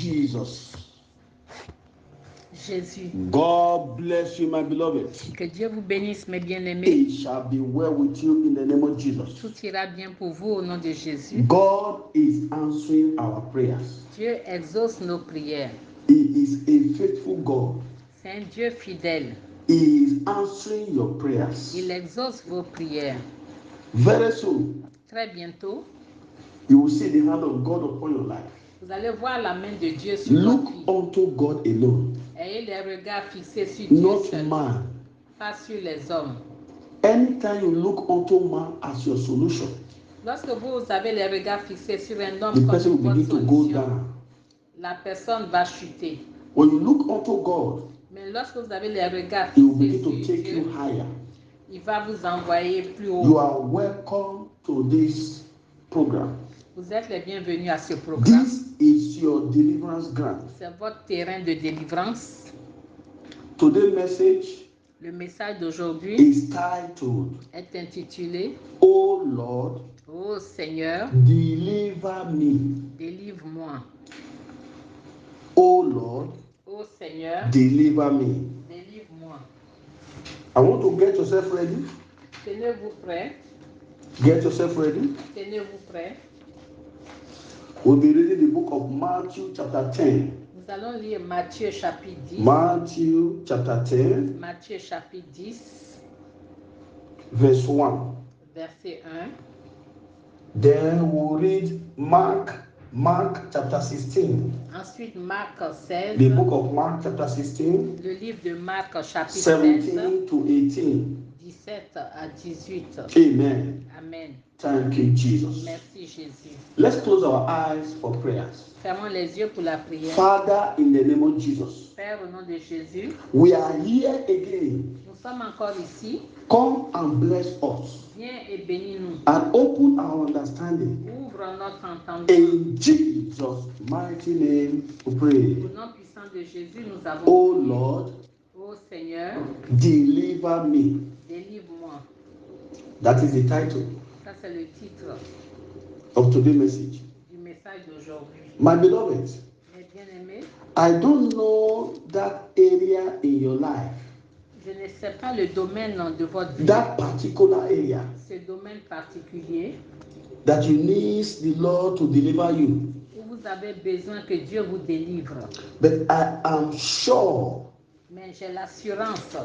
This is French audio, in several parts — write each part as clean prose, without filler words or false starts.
Jesus. Jésus. God bless you, my beloved. Que Dieu vous bénisse, mes bien-aimés. It shall be well with you in the name of Jesus. Tout ira bien pour vous au nom de Jésus. God is answering our prayers. Dieu exauce nos prières. He is a faithful God. C'est un Dieu fidèle. He is answering your prayers. Il exauce vos prières. Very soon, Très bientôt, you will see the hand of God upon your life. vous allez voir la main de Dieu sur Look votre vie. unto God alone, Ayez les regards fixés sur Dieu not seul, man. pas sur les hommes. Anytime you look unto man as your solution, Lorsque vous avez les regards fixés sur un homme the comme person will votre begin to go solution, down. la personne va chuter. When you look unto God, Mais lorsque vous avez les regards He will fixés begin to sur take Dieu, you higher. il va vous envoyer plus haut. You are welcome to this program. Vous êtes les bienvenus à ce programme. This is your deliverance ground. C'est votre terrain de délivrance. Today's message Le message d'aujourd'hui is titled, est intitulé Oh Lord, Ô Seigneur, deliver me. délivre-moi. Oh Lord, Ô Seigneur, deliver me. délivre-moi. I want to get yourself ready. Tenez-vous prêts. Get yourself ready. Tenez-vous prêts. We'll be reading the book of Matthew chapter 10. Nous allons lire Matthieu chapitre 10. Matthew chapter 10, Matthieu chapitre 10, verse 1. verset 1. Then we'll read Mark chapter 16. Ensuite, Marc 16. The book of Mark chapter 16, Le livre de Marc chapitre 17 16, to 18. 17 à 18. Amen. Amen. Thank you, Jesus. Merci Jésus. Let's close our eyes for prayers. Fermons les yeux pour la prière. Father, in the name of Jesus, Père, au nom de Jésus, we are here again. nous sommes encore ici. Come and bless us Viens et bénis-nous. and open our understanding. Ouvre notre entendement. In Jesus' mighty name we Au pray. nom puissant de Jésus, nous avons Oh prié. Lord, Ô Seigneur, deliver me. délivre-moi. That is the title Ça, c'est le titre of today's message. du message d'aujourd'hui. My beloved, Mes bien-aimés, I don't know that area in your life, je ne sais pas le domaine de votre vie, that particular area ce domaine particulier that you need the Lord to deliver you. où vous avez besoin que Dieu vous délivre. But I am sure Mais j'ai l'assurance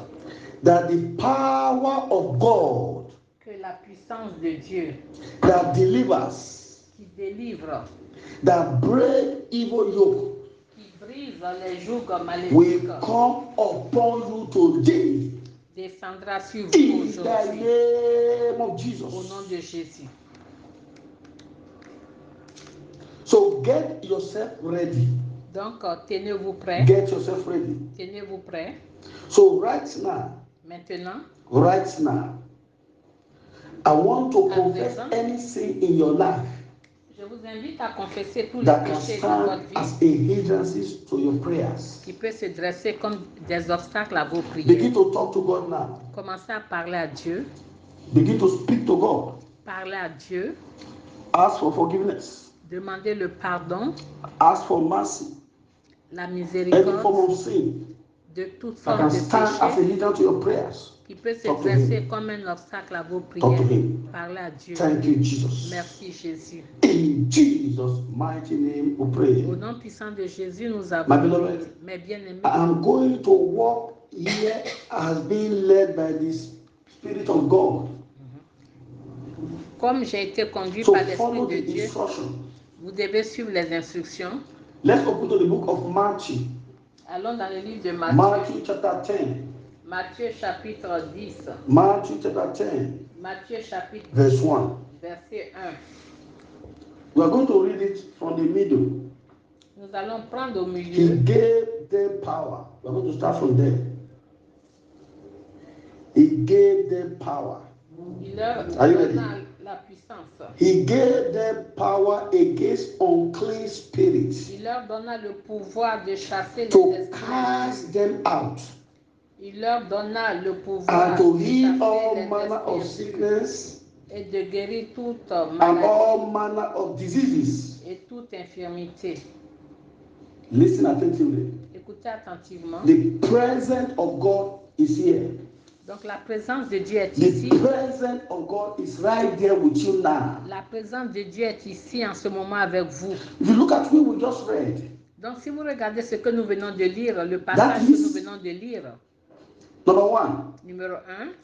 that the power of God que la puissance de Dieu that delivers, qui délivre, that break evil yoke, qui brise les jougs maléfiques, will come upon you today descendra sur vous in the aujourd'hui name of au nom Jesus. de Jésus. So get yourself ready. Donc, tenez-vous prêts. Get yourself ready. Tenez-vous prêts. So right now, Maintenant, I want to À confess présent, any sin in your life je vous invite à confesser tous les that can péchés de votre stand vie as a hindrance to your prayers. qui peut se dresser comme des obstacles à vos Begin prières. to talk to God now. Commencez à parler à Dieu. Begin to speak to God. Parlez à Dieu. Ask for forgiveness. Demandez le pardon, Ask for mercy. la Any miséricorde form of sin de toutes that sortes can de stand as a péchés hindrance to your prayers. qui peut se Talk to dresser him. comme un obstacle à vos Talk prières. to him. Parlez à Dieu. Thank you, Jesus. Merci Jésus. In Jesus' mighty name we pray. Au nom puissant de Jésus, nous My avons beloved, prié. Mes bien-aimés, I'm going to walk here as being led by the Spirit of God. comme j'ai été conduit So par l'Esprit follow de the Dieu, instruction. vous devez suivre les instructions. Let's open to the book of Matthew. Allons dans le livre de Matthew Matthieu. chapter 10. Matthieu chapitre 10. Matthew chapter 10, Matthieu chapitre 10, verse 1. verset 1. We are going to read it from the middle. Nous allons prendre au He milieu. gave them power. We are going to start from there. He gave them power. Il leur Are you ready? donna la puissance. He gave them power against unclean spirits Il leur donna le pouvoir de chasser les to esprits. cast them out Il leur donna le pouvoir and to de heal all chasser manner of les esprits sickness et de guérir toute and maladie all manner of diseases. et toute infirmité. Listen attentively. Écoutez attentivement. The presence of God is here. Donc la présence de Dieu est The ici. presence of God is right there with you now. La présence de Dieu est ici en ce moment avec vous. If you look at what we just read, Donc si vous regardez ce que nous venons de lire, le passage que nous venons de lire, number one, numéro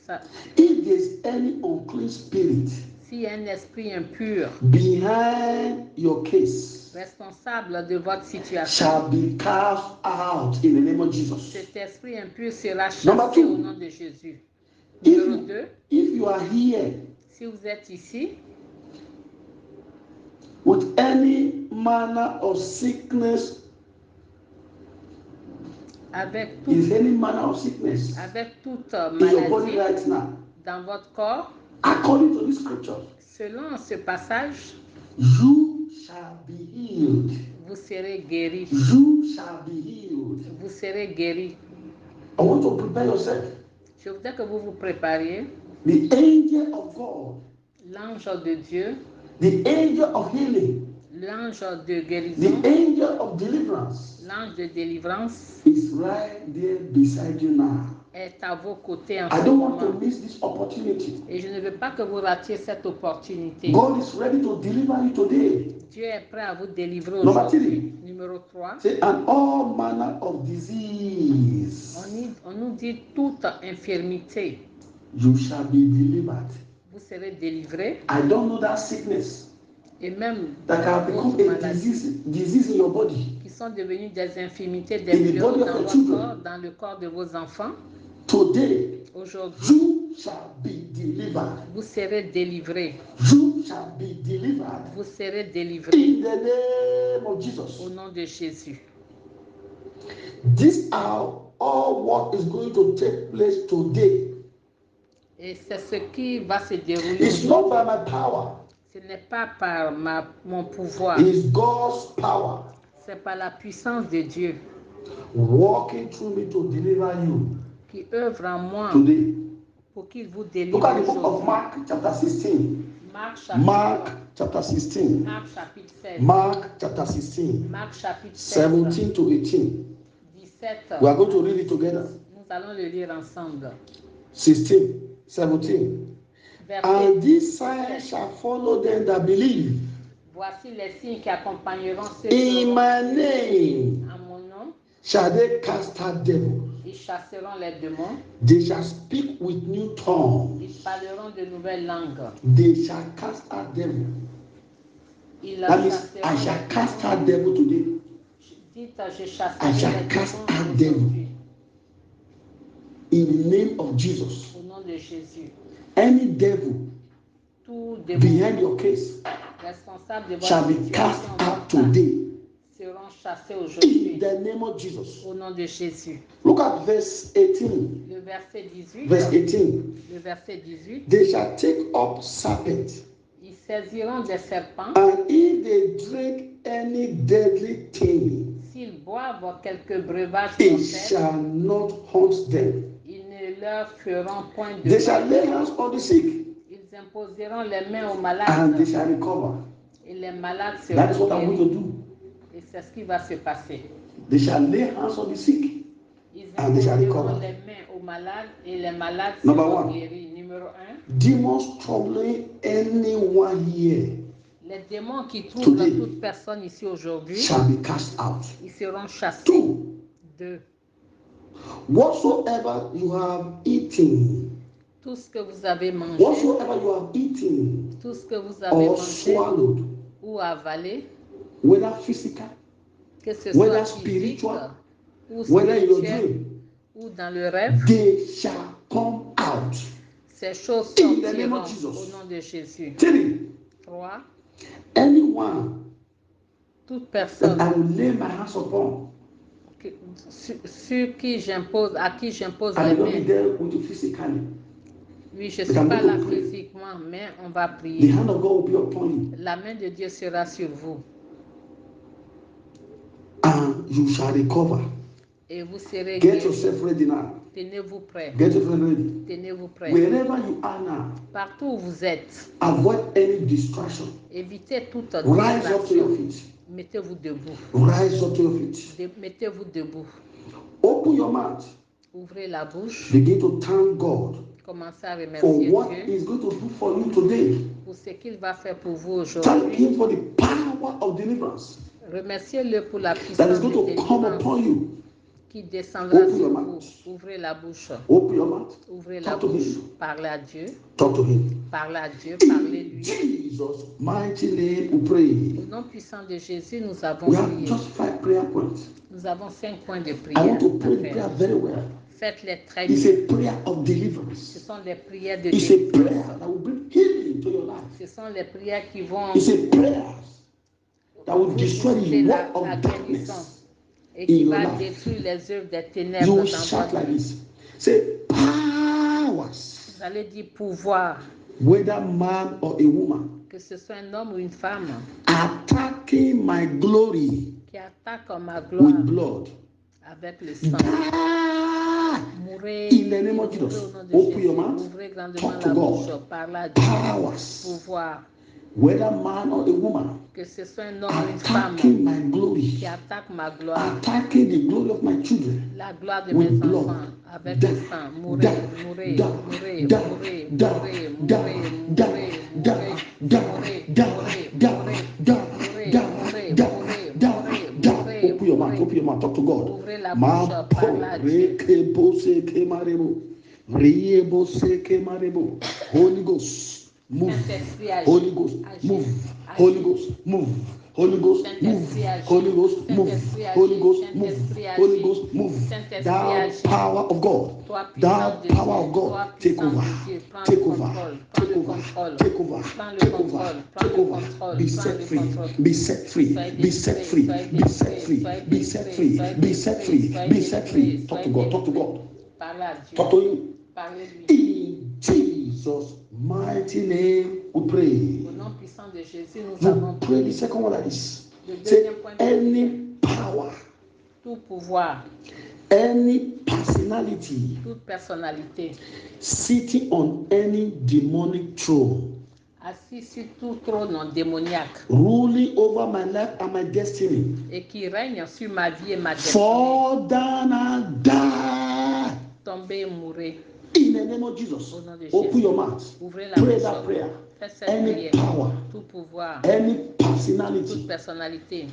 1, if there's any unclean spirit s'il y a un esprit impur behind your case, responsable de votre situation, shall be cast out in the name of Jesus. cet esprit impur sera Number chassé two, au nom de Jésus. Numéro 2, If you are here si vous êtes ici with any manner of sickness, avec is toute, any manner of sickness avec toute in your body maladie right now, dans votre corps, according to this scripture, selon ce passage, you shall be healed. vous serez guéri. You shall be healed. Vous serez guéri. I want to prepare yourself. Je voudrais que vous vous prépariez. The angel of God, L'ange de Dieu, the angel of healing, l'ange de the guérison, angel of deliverance l'ange de délivrance is right there beside you now. est à vos côtés en I ce don't want to moment. miss this opportunity. Et je ne veux pas que vous ratiez cette opportunité. God is ready to deliver you today. Dieu est prêt à vous délivrer Number aujourd'hui. Numéro 3. Say, and all manner of disease, On nous dit toute infirmité. you shall be delivered. Vous serez délivrés. I don't know that sickness Et même that can become d'autres a maladies disease in your body. qui sont devenues des infirmités, In des the fléaux body of dans your votre children. corps, dans le corps de vos enfants. Today, Aujourd'hui, you shall be delivered. vous serez délivrés. You shall be delivered. Vous serez délivrés In the name of au Jesus. nom de Jésus. These are all what is going to take place today. Et c'est ce qui va se dérouler It's not aujourd'hui. by my power. Ce n'est pas par mon pouvoir, It's God's power c'est par la puissance de Dieu walking through me to deliver you qui œuvre en moi today. pour qu'il vous Look délivre at the book of aujourd'hui. Mark chapter 16. Marc Mark chapter 16. chapitre 16. Mark chapter 16. Marc chapitre 16. 17 to 18. 17. We are going to read it together. Nous allons le lire ensemble. 16, 17. Verset And these signs 17. shall follow them that believe. Voici les signes qui accompagneront ceux In qui my name en mon nom. shall they cast out devils. Ils chasseront les démons. They shall speak with new tongues. Ils parleront de nouvelles langues. They shall cast out devils. Ils That means chasseront I shall les cast démons. out devil today. Dites, je I chasserai shall les cast démons out devil. aujourd'hui. In the name of Jesus. Au nom de Jésus. Any devil Tout démon behind your case responsable de shall votre be cast situation out today. seront chassés In aujourd'hui. the name of Jesus. Au nom de Jésus. Look at verse 18. Le verset 18. Verse 18. Le verset 18. They shall take up serpents, Ils saisiront des serpents. and if they drink any deadly thing, S'ils boivent quelques breuvages it mortels, shall not haunt them. ils ne leur feront point de They shall mal. lay hands on the sick, Ils imposeront les mains aux and malades they shall recover. et les malades That is seront what I'm going guéris. to do. Et c'est ce qui va se passer. They shall lay hands on the sick. Ils And they shall imposeront recover. les mains aux malades et les malades Number seront one. guéris. Numéro 1. Demons troubling anyone here Les démons qui troublent Today. toute personne ici aujourd'hui, shall be cast out. ils seront chassés. 2. 2. Whatsoever you have eaten, Tout ce que vous avez mangé, whatsoever you have eaten tout ce que vous avez or mangé swallowed, ou avalé, whether physical, que ce whether soit physique spiritual, ou whether in your spirituel dream, ou dans le rêve, they shall come out. ces choses In the name sortiront of Jesus. au nom de Jésus. 3. 3. Anyone Toute that personne I will lay my hands upon, sur qui j'impose, à qui j'impose I les will not be mains. there with you physically. Oui, je ne But suis I'm pas going là to pray. physiquement, mais on va The prier. hand of God will be upon you, La main de Dieu sera sur vous and you shall recover. et vous serez Get guéris. yourself ready now. Tenez-vous prêts. Get yourself ready. Tenez-vous prêts. Wherever you are now, Partout où vous êtes, avoid any distraction. Évitez toute Rise up to your distraction. feet. Mettez-vous debout. Rise up to your feet. Mettez-vous debout. Open your mouth. Ouvrez la bouche. Begin to thank God Commencez à for remercier what Dieu He's going to do for you today. pour ce qu'il va faire pour vous Thank aujourd'hui. Him for the power of deliverance Remerciez-le pour la that is puissance going de to come délivrance upon you. qui descendra Open sur your vous. mouth. Ouvrez la bouche. Open your mouth. Ouvrez la Talk to bouche. Him. Parlez à Dieu. Talk to Him. Parlez à Dieu. In Parlez-lui. Jesus' mighty name we pray. Au nom puissant de Jésus, nous avons We have prié. just 5 prayer points. Nous avons 5 points de I prière want to à pray the faire. prayer very well. Faites-les très It's bien. a prayer of Ce deliverance. sont des prières de It's a prayer délivrance. that will bring healing to your life. Ce sont les prières qui vont It's a prayer that will vous destroy insuffler the la work of guérison darkness. et qui in your va life. détruire les œuvres des You ténèbres will dans shout votre like vie. this. Say, powers, Vous allez dire pouvoir, whether man or a woman, que ce soit un homme ou une femme attacking my glory qui attaque ma gloire with blood. avec le sang. Die Mourez, in the name of mourrez Jesus. au nom de Open Jésus. your mouth. Ouvrez grandement Talk to la bouche. God. Parlez à Dieu. Powers, Pouvoir, whether man or a woman, que ce soit un homme ou une femme attacking my glory, qui attaque ma gloire, attacking the glory of my children la gloire de with mes blood. enfants, avec Die, le sang. Mourez, die, mourez, die, mourez, die, mourez, die, mourez, die, mourez, die, mourez, die, mourez, die, mourez, die, mourez, die, mourez, die, mourez, die, mourez, die, mourez, die, mourez, die. mourez, Open your mouth. mourez. Open your mouth. Talk to God. Ouvrez la Ma bouche, po parlez à Dieu. rekebo se kemarebo. Riebo se kemarebo. Holy Ghost, move. Saint-Esprit agit, Holy Ghost, agit, move. agit. Holy Ghost, move. Holy Ghost, move. Saint-Esprit agit. Holy Ghost, move. Saint-Esprit agit. Holy Ghost, move. Saint-Esprit agit. Holy Ghost, move. Saint-Esprit Thou agit. power of God, Toi thou puissant de power Dieu, of toi God, take puissant over, de Dieu, prends take le over, contrôle, prends take le over, contrôle, take over, prends le take over, contrôle, prends take le over. contrôle, Be prends set le free, contrôle. be set free, Soyez be set free, délivrés, be set free, soyez be set délivrés, free, soyez be set free, délivrés, be set free. Talk to God, talk to God, Parlez à Dieu, talk to Him. parlez-lui. In Jesus' mighty name, we pray. Au nom puissant de Jésus, nous You avons pray the prié. second one like this. Le Say, deuxième point de any prière, power, tout pouvoir, any personality toute personnalité, sitting on any demonic throne, assis sur tout trône démoniaque ruling over my life and my destiny, et qui règne sur ma vie et ma destinée, fall down and die tombez et mourrez. in the name of Jesus. Au nom de Open Jésus. your mouth. Ouvrez la Pray bouche. that prayer. Faites cette Any prière. power, Tout pouvoir, any toute personality personnalité,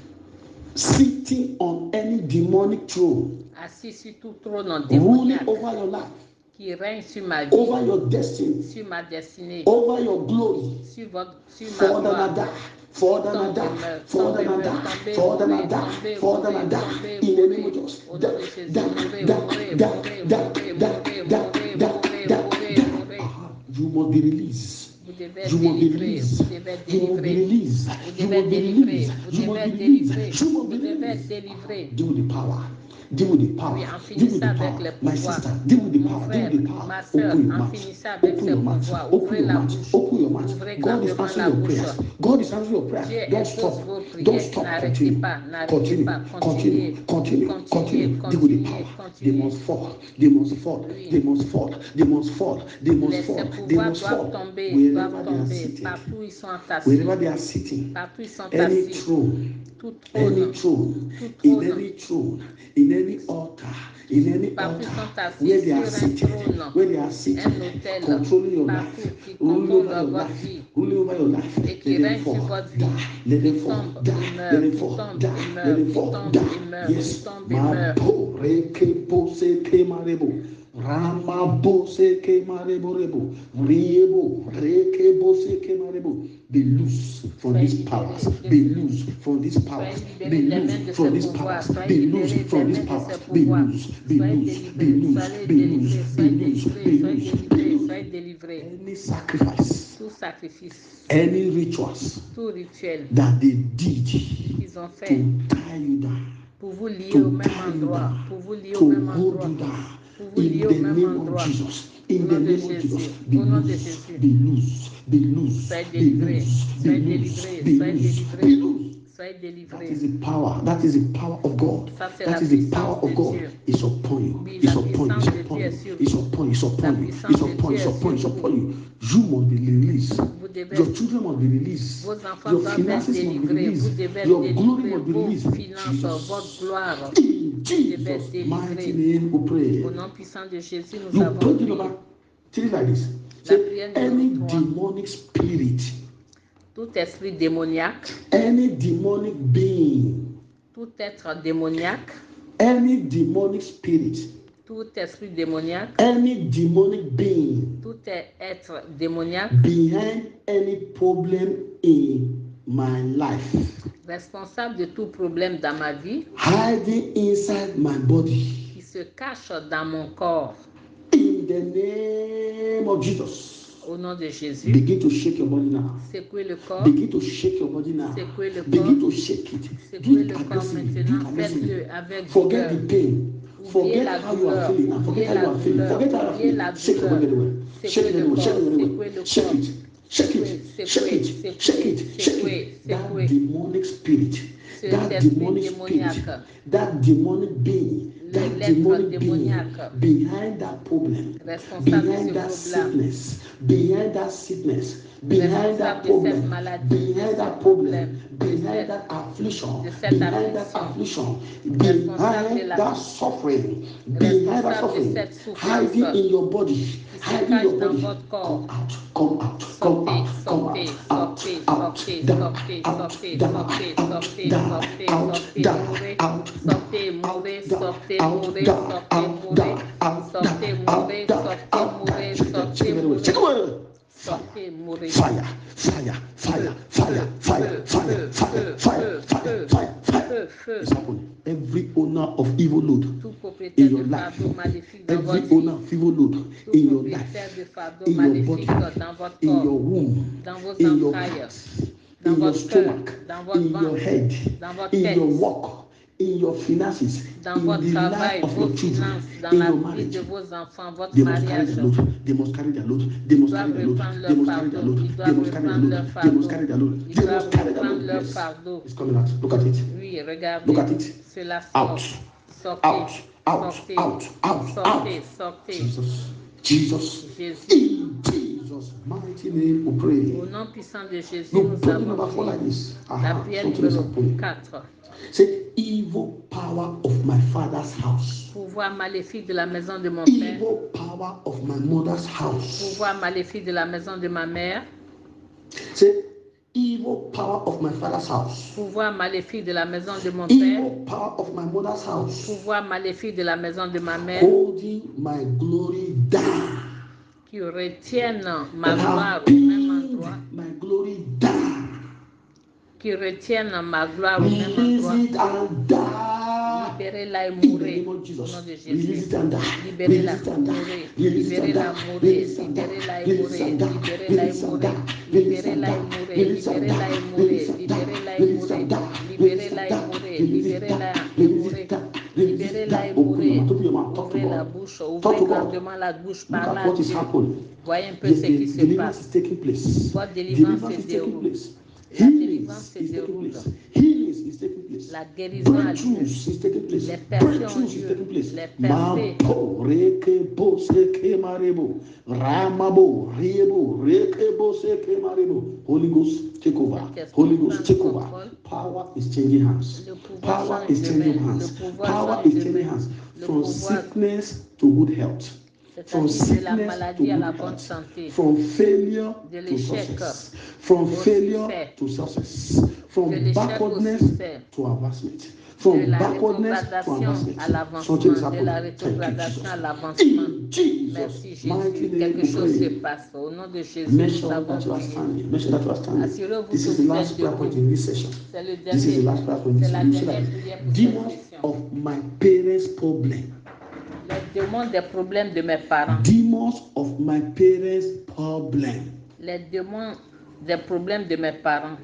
sitting on any demonic throne, assis sur tout trône ruling démoniaque over your life, qui règne sur ma vie, over your destiny, sur ma destinée, over your glory, sur ma fall down and gloire. die. Fall down and die. Fall down and die. Fall down and die. Fall down and die. In the name of Jesus. Au nom de Jésus, mourrez, mourrez, mourrez, mourrez, mourrez, mourrez, mourrez. You must be released. Vous devez être You must be délivré, released. vous devez être You must be délivré, released. vous You devez must être be délivré, released. vous You devez must be être délivré, released. You must vous be devez être released. délivré. Deal with the power. Deal with the power. Oui, en Deal with finissant the avec power. les My pouvoirs. sister, deal with the Mon power. Deal frère, with the power. ma soeur, Open your en mouth. finissant avec Open ces your mouth. pouvoirs. Open Ouvrez your la mouth. bouche. Open your mouth. Ouvrez God is grandement answering la your bouche. prayers. God is answering your prayers. Dieu Don't écoute stop. vos Don't prières. stop. N'arrêtez Continue. pas, n'arrêtez Continue. pas. Continue. Continue. Continue. Deal with the power. They must fall. They must fall. Oui. They must fall. They must fall. They must Ces fall. They pouvoirs must doivent fall. tomber, Wherever doivent they are tomber. seated. Partout ils sont entassés. Wherever they are sitting. Partout ils sont Any assis. throne. Tout Any trône, throne, tout in trône. any throne, in any altar, in any Partout altar, sont assis where they are sur un seated, trône, where they are seated, un autel, controlling your partout, life, qui ruling contrôle over your votre life, vie, ruling over your life. et qui Let them règne sur fall, votre vie, die. Let them qui fall, tombe die. et Let meurt, them qui fall, tombe die. et Let meurt, them qui fall, tombe die. et meurt, qui Yes, tombe et meurt. Mapo reke pose ke marebo, rama bose ke marebo rebo, riebo reke bose ke marebo. Be loose from these powers. Be loose from these powers. Be loose from these powers. Be loose from these powers. Be loose. Be loose. Be loose. Be loose. Be loose. Be loose. Be loose. Soyez délivrés. Any sacrifice, Tout sacrifice, any rituals tout rituel that they did qu'ils ont to fait tie you down, pour vous lier to au même tie you endroit, down, pour vous lier au to même hold endroit, you down. pour vous In lier au the même name of endroit. Jesus, Au in the nom de name of Jésus, Jesus, be au nom de loose, Jésus. be loose, be loose, Soyez be délivrés, loose, be soyez loose, délivrés, be soyez loose, délivrés. be loose. Soyez That délivrés. is the power. That is the power of God. Ça, c'est That la is the puissance power of de God. Dieu. It's upon you. Oui, It's la upon you. puissance It's de upon Dieu est you. sur It's vous. upon you. It's La upon you. puissance It's de upon you. Dieu It's est upon you. It's sur upon vous. you. You must be released. Vous devez Your être- children must be released. Vos enfants Your doivent être finances must be délivrés. Vous released. devez être Your glory délivrés. must be Vos released. finances, votre Jesus. gloire. In Vous devez être Jesus' mighty délivrés. name we pray. Au nom puissant de Jésus, nous You avons pray prié. number 3 like this. La Say, prière numéro any 3. demonic spirit, Tout esprit démoniaque, any demonic being, tout être démoniaque, any demonic spirit, tout esprit démoniaque, any demonic being tout être démoniaque, behind any problem in my life, responsable de tout problème dans ma vie, hiding inside my body, qui se cache dans mon corps, in the name of Jesus. au nom de Jésus, Begin to shake your body now. secouez le corps, Begin to shake your body now. secouez le Begin corps, to shake it. Do secouez it le corps aggressively. Do maintenant, it aggressively. faites-le avec Forget vigueur. the pain. Oubliez Forget la how you are douleur, feeling. And oubliez forget how you la are feeling. douleur, Forget how you are oubliez la feeling. Shake your douleur. body anyway. Shake Secouez it le anyway. Shake corps, it anyway. secouez le Shake corps. it. Shake it. Secouez, Shake it. secouez, Shake it. Shake secouez, it. That secouez. demonic spirit. Ce That esprit demonic spirit. démoniaque. That demonic being. That L'être demonic being démoniaque. behind that problem. Responsable de Behind ce that problème. sickness. Behind that sickness. Behind Responsable that de cette problem. maladie, de Behind ce that problème, problem. de Behind cette- that affliction. de cette Behind that affliction. affliction. Responsable de Behind la- that suffering. Behind that Responsable de suffering. cette souffrance. Hiding in your body. se Hiding cache your dans body. votre corps. Come out. Come out. Come Sortez, out. Come out. sortez, Out. sortez, Out. sortez, Die. sortez, Out. sortez, Die. sortez, Out. sortez, Die. sortez, Out. sortez, Die. mourrez, Out. sortez, Die. mourrez, Out. Die. sortez, Out. mourrez, Die. sortez, Out. mourrez, Die. Out. sortez, Die. mourrez, Out. Die. sortez, Out. mourrez, Die. Shake it. sortez, Shake it away. mourrez, Shake it away. Fire. sortez, mourrez. Fire, fire, fire, fire, fire, fire, fire, fire, fire, fire, fire. Feu. It's happening. Every owner of evil load Tout in propriétaire your de life, fardeau maléfique dans every votre owner vie, of evil load tout in your propriétaire de life, fardeau in your maléfique body, dans votre in your corps, womb, dans vos in your entrailles, heart, dans in your votre cœur, stomach, dans votre in your ventre, head, dans votre in tête, your work, in your finances, dans in votre the travail, life of vos your children, finances, dans in la your vie marriage. de vos enfants, votre They must carry mariage. their load. They must carry their load. They Ils must carry doivent their load. reprendre They leur must carry their fardeau. load. Ils They doivent must carry their reprendre load. leur They must fardeau. carry their load. Ils They doivent must carry their reprendre load. leur Yes. fardeau. It's coming out. Look at it. Oui, regardez. Look at it. Cela sort. Out. Sortez. Out. Out. Sortez. Out. Out. Sortez. Out. Sortez. Jesus. Jesus. Jésus. In Jesus' mighty name we pray. Au nom puissant de Jésus, You nous pray avons number 4 like prié. this. La prière Something is numéro happening. 4. Say, evil power of my father's house. Pouvoir maléfique de la maison de mon père. Evil power of my mother's house. Pouvoir maléfique de la maison de ma mère. Say, evil power of my father's house. Pouvoir maléfique de la maison de mon père. Evil power of my mother's house. Pouvoir maléfique de la maison de ma mère. Holding my glory down. Qui retiennent ma That gloire have au même pinned endroit. my glory down. Qui retiennent ma gloire au même Release endroit. it and die. Libérez-la et In the mourrez. name of Au nom Jesus. de Release Jésus. it and die. Libérez-la, Release it and die. mourrez. Release it and Libérez-la, die. mourrez. Release it and die. Libérez-la et Release it mourrez. and die. Libérez-la et Release it and mourrez. die. Release it and Libérez-la et die. mourrez. Release it and Libérez-la et die. mourrez. Release it and die. Libérez-la et Release it mourrez. and die. Libérez-la et mourrez. Libérez-la et mourrez. Libérez-la et mourrez. Ouvrez la bouche. Ouvrez grandement la bouche. Look Parlez at à what is Dieu. happening. Voyez un peu Yes, ce qui the se deliverance is passe. taking place. Votre délivrance Deliverance se is taking déroule. place. La Healing délivrance se is taking déroule. place. Healing is taking place. La guérison a lieu. Breakthroughs is taking place. Les percées ont Breakthroughs is lieu. taking place. Les percées. Mapo reke bo seke marebo. Ramabo riebo reke bo seke marebo. Holy Ghost take over. Holy Ghost take over. Power is changing hands. Power is changing hands. Power is changing hands. From sickness to good health. From C'est-à-dire de la sickness to maladie à la good bonne health. santé. From failure De to l'échec success. From au failure succès. to success. From De l'échec au backwardness succès. to advancement. De From la backwardness to rétrogradation advancement. à l'avancement. Something is De la happening. Thank you, rétrogradation Jesus. à l'avancement. In Jesus' Merci mighty Jésus. name Quelque we chose se pray. passe. Au nom de Jésus, Make nous sure avons that you are prié. standing. Make sure that you are standing. Assurez-vous This que is the vous last êtes prayer point debout. in this session. C'est le This is the dernier. last prayer point in C'est this la session. dernière prière pour cette Demons session. of my parents' problem. Les démons des problèmes de mes parents. Demons of my parents' problem Les démons des problèmes de mes parents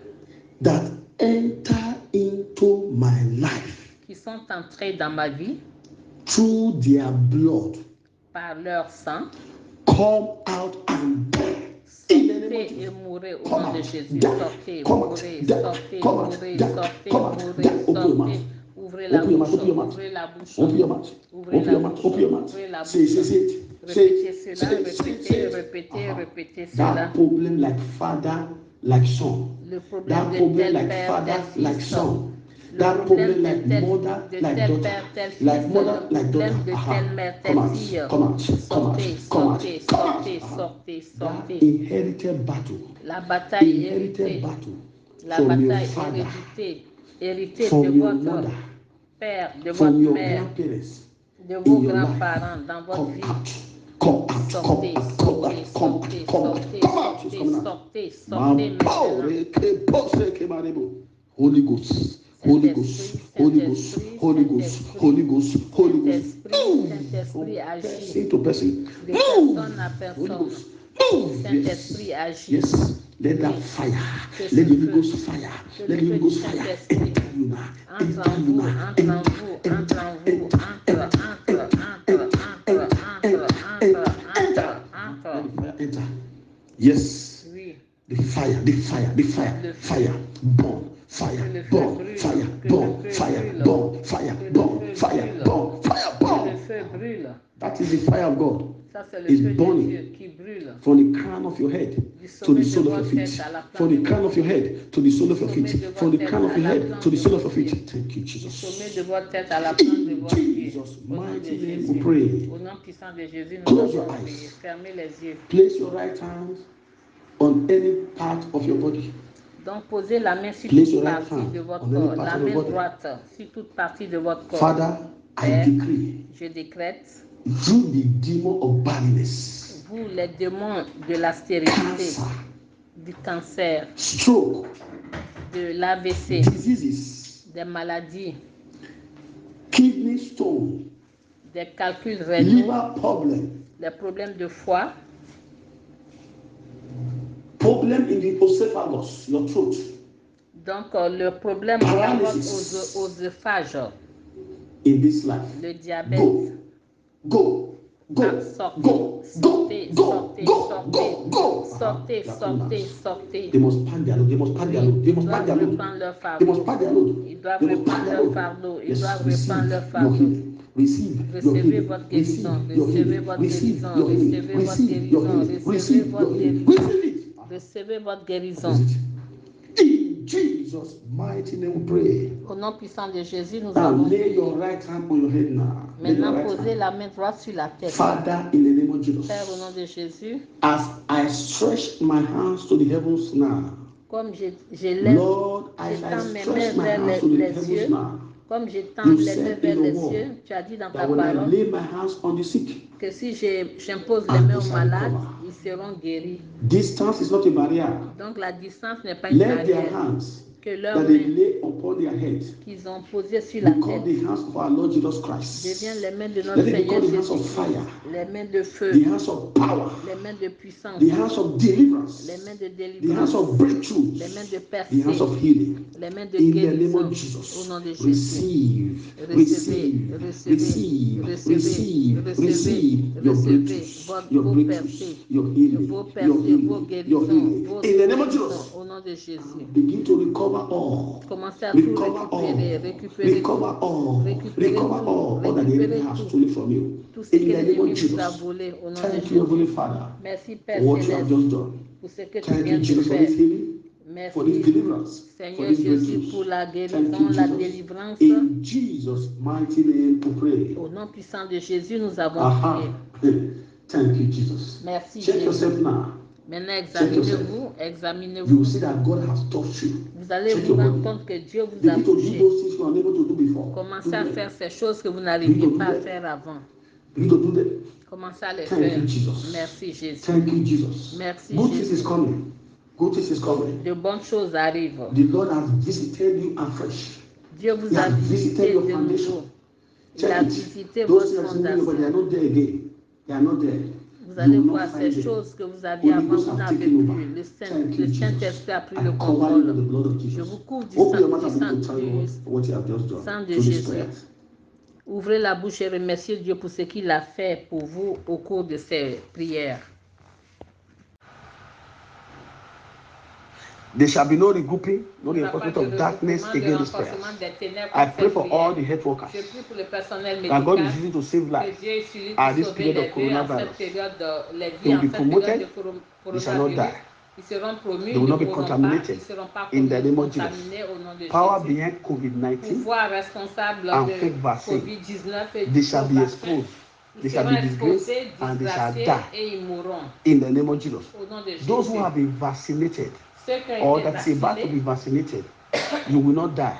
that enter into my life qui sont entrés dans ma vie through their blood par leur sang come out and die in the name Sortez et mourrez au nom de Jésus. Sortez, mourrez, sortez, mourrez, sortez, mourrez, sortez. Ouvrez la bouche, ouvrez la bouche, ouvrez la bouche, ouvrez la bouche. Répétez cela, répétez cela. That problem like father, like son. Le problème That de problem tel like père, father, tel like fils. son. Le That problème problem like de mother, tel like père, daughter. tel fils. Like mother, Le like daughter. problème de telle mère, telle fille. Sortez, sortez, sortez, sortez, That sortez. inherited battle. La bataille Inherited héritée. battle. La From your bataille father, héritée from de your votre mother, père, de from votre your mère, grandparents, de in vos your life, grands-parents dans votre come vie. out. Come out, come Sortez, out, come sortez, out, come out, sortez, come out, sortez, come out. It's sortez, coming out. sortez, sortez maintenant. Holy Ghost, Holy Ghost, Holy Ghost, Holy Ghost, Holy Ghost, Holy Ghost. Saint-Esprit agit Person to person. de personne à Holy personne. Ghost. Move. Saint-Esprit agit. Yes. Let that Oui. fire. Que Let ce the Holy feu, Ghost fire. que Let le the feu Holy du Ghost fire. Saint-Esprit Enter you now. entre en vous, entre en vous, entre en vous, Enter. Yes. Oui. The fire, the fire, the fire, Le feu. fire, burn, fire, Que le feu burn, brûle. fire, Que le burn, feu fire, brûle. burn, fire, Que le burn, feu fire, brûle. burn, fire, Que le burn. feu brûle. That is the fire of God. Ça, c'est le It's feu de burning. Dieu qui brûle. From the crown of your head Du to the sommet de sole of your votre feet. tête à la From plante the de crown vos of your pieds. head to the sole of your Sommet feet. de From votre the tête crown of à your la head plante to the de sole of vos your pieds. feet. Thank you, Du Jesus. sommet de votre tête à la plante de In votre pied. Jesus' Au nom de mighty name Jésus. we pray. Au nom puissant de Jésus, nous Close your avons prié. eyes. Fermez les yeux. Place your right hand on any part of your body. Donc, posez la main sur Place toute your right partie hand de votre on any corps. part La of your main body. droite sur toute partie de votre corps. Father, I Père, decree je décrète, you the demon of barrenness, vous les démons de la stérilité, cancer, du cancer, stroke, de l'AVC, diseases, des maladies, kidney stone, des calculs rénaux, liver problem, des problèmes de foie, problem in the esophagus, your throat, donc le problème dans votre oesophage, in this life. le diabète. Go, go, Sortez, go, sortez, go, sortez, go, sortez, go, go. sortez, They are sortez, coming sortez. out. They must pack their load. They must pack their load. They Ils must pack doivent their load. reprendre leur They must fardeau. pack their load. Ils doivent They must pack reprendre their leur load. fardeau. Ils Yes, doivent receive reprendre leur your fardeau. healing. Receive your Recevez healing. votre Receive guérison, your recevez healing. votre Receive guérison, your healing. recevez votre Receive your guérison, healing. recevez Receive votre your healing. guérison. Receive it. Recevez votre guérison. Receive it. In Jesus' mighty name we pray. Au nom puissant de Jésus, nous Now avons lay prié. your right hand on your head now. Lay your Maintenant, right posez hand. la main droite sur la tête. Father, in the name of Jesus, Père, au nom de Jésus, as I stretch my hands to the heavens now, comme j'élève, Lord, as I j'étends mes stretch mains my vers hands to the les heavens cieux, now, comme j'étends you les mains said vers in les your cieux, word tu as dit dans ta that when I parole lay my hands on the sick, que si j'impose les and mains they aux shall malades, recover. ils seront guéris. Distance is not a barrier. Donc la distance n'est pas une Let their barrière. hands Que leurs that they mains lay upon their head qu'ils ont posées sur la become tête the hands of our Lord Jesus Christ. deviennent les mains de notre Let it Seigneur become the hands of Jésus-Christ, fire, les mains de feu, the hands of power, les mains de puissance, the hands of deliverance, les mains de the délivrance, hands of breakthroughs, les mains de the percée, hands of healing. les mains de In the name guérison. of Au Jesus, nom de Jésus. receive, Recevez, receive, receive, receive, receive your breakthroughs, your vos breakthroughs, percées, your healing, vos your percées, vos healing, your guérisons, healing. vos In the name of guérisons. Jesus, Au nom de Jésus. begin to recover all. Commencez à tout Recover récupérer, all. récupérer Recover tout, all. récupérer Recover tout, all that the enemy récupérer has tout. stolen from you. Tout ce In que the name l'ennemi of vous a Jesus. volé au nom de Thank you, Heavenly Jésus. Father, Merci for Père what you have Céleste just done. pour ce que tu Thank viens you, de Jesus, for faire. this healing, for this Merci deliverance, for Seigneur this Jésus breakthrough. pour la Thank guérison, you, la Jesus. délivrance. In Jesus' mighty name we pray. Au nom puissant de Jésus, nous avons Aha. prié. Thank you, Jesus. Merci Check Jésus. yourself now. Maintenant, Check yourself. examinez-vous, You examinez-vous. will see that God has touched you. Vous allez Check vous your rendre body. compte que Dieu vous a Begin to do touché. those things you are unable to do before. Commencez Do à them. faire ces choses que vous n'arriviez pas à faire avant. Begin to do them. Commencez à les Thank faire. you, Jesus. Merci Jésus. Thank you, Jesus. Merci Good things is Jésus. coming. Good things is coming. De bonnes choses arrivent. The Lord has visited you afresh. Dieu vous He a has visited visité your de foundation. nouveau. Il a Check visité it. Those votre things are moving, but they are fondation. not there again. They are not there. Vous You allez will voir not ces find them. choses que vous aviez Holy avant, Ghost vous have n'avez taken over. plus. Le Thank you, Jesus. Saint-Esprit a pris I le cover you with the contrôle. blood of Je Jesus. vous couvre du Open your sang, mouth and begin to tell God du what you have just done. sang de To this Jésus. prayer. Ouvrez la bouche et remerciez Dieu pour ce qu'il a fait pour vous au cours de ces prières. There shall be no regrouping, no reinforcement of darkness against this prayer. I pray for all the health workers that God is using to save lives at this period of coronavirus. They will be promoted, they shall not die. They will not be contaminated in the name of Jesus. Power behind COVID-19 and fake vaccine, they shall be exposed, they shall be disgraced, and they shall die in the name of Jesus. Those who have been vaccinated or that is about to be vaccinated, you will not die.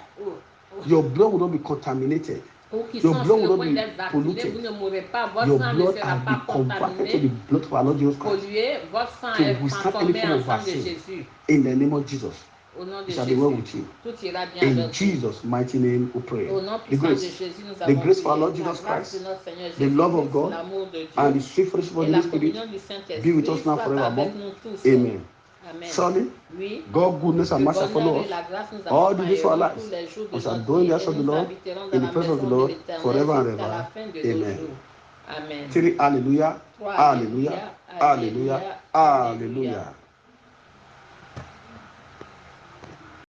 Your blood will not be contaminated. Your blood will not be polluted. Your blood has been converted to the blood of our Lord Jesus Christ to withstand any form of vaccine. In the name of Jesus, it shall be well with you. In Jesus' mighty name we pray. The grace of our Lord Jesus Christ, the love of God, and the sweet fellowship of the Holy Spirit be with us now forevermore. Amen. Surely, God's goodness and mercy follow us all the days of our lives. We shall dwell in the house of the Lord, in the presence of the Lord, forever and ever. Amen. Amen. Hallelujah, hallelujah, hallelujah, hallelujah.